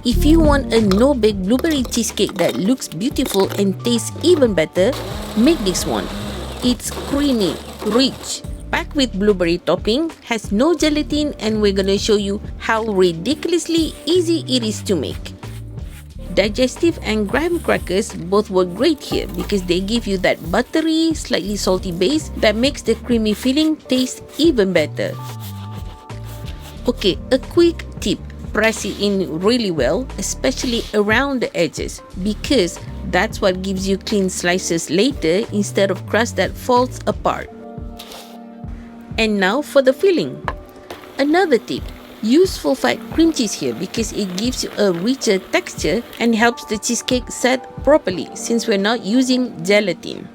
If you want a no-bake blueberry cheesecake that looks beautiful and tastes even better, make this one. It's creamy, rich, packed with blueberry topping, has no gelatin, and we're gonna show you how ridiculously easy it is to make. Digestive and graham crackers both work great here because they give you that buttery, slightly salty base that makes the creamy filling taste even better. Okay, a quick tip. Press it in really well, especially around the edges, because that's what gives you clean slices later instead of crust that falls apart. And now for the filling. Another tip, use full-fat cream cheese here because it gives you a richer texture and helps the cheesecake set properly since we're not using gelatin.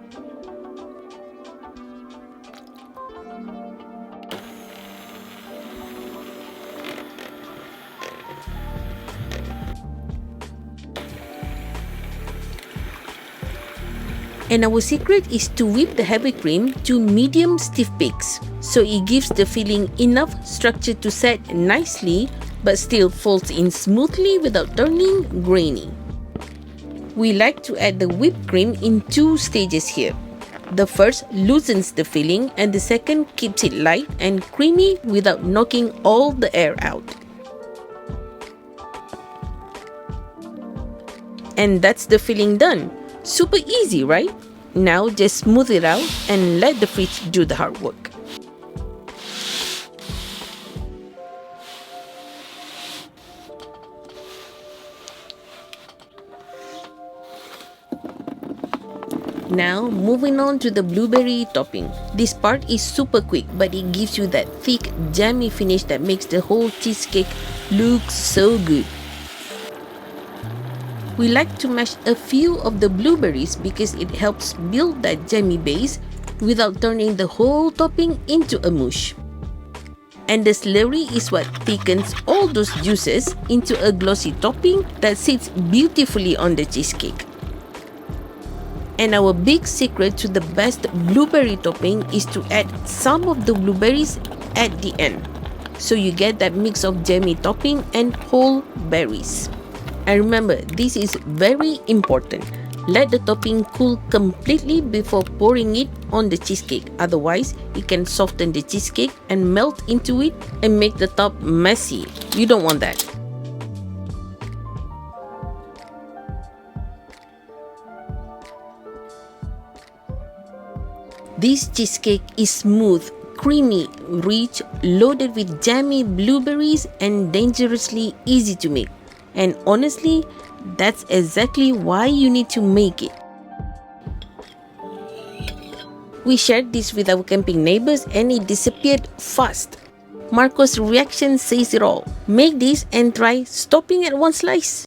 And our secret is to whip the heavy cream to medium stiff peaks, so it gives the filling enough structure to set nicely but still folds in smoothly without turning grainy. We like to add the whipped cream in two stages here. The first loosens the filling and the second keeps it light and creamy without knocking all the air out. And that's the filling done. Super easy, right? Now just smooth it out and let the fridge do the hard work. Now moving on to the blueberry topping. This part is super quick, but it gives you that thick, jammy finish that makes the whole cheesecake look so good. We like to mash a few of the blueberries because it helps build that jammy base without turning the whole topping into a mush. And the slurry is what thickens all those juices into a glossy topping that sits beautifully on the cheesecake. And our big secret to the best blueberry topping is to add some of the blueberries at the end, so you get that mix of jammy topping and whole berries. And remember, this is very important. Let the topping cool completely before pouring it on the cheesecake. Otherwise, it can soften the cheesecake and melt into it and make the top messy. You don't want that. This cheesecake is smooth, creamy, rich, loaded with jammy blueberries and dangerously easy to make. And honestly, that's exactly why you need to make it. We shared this with our camping neighbors and it disappeared fast. Marco's reaction says it all. Make this and try stopping at one slice.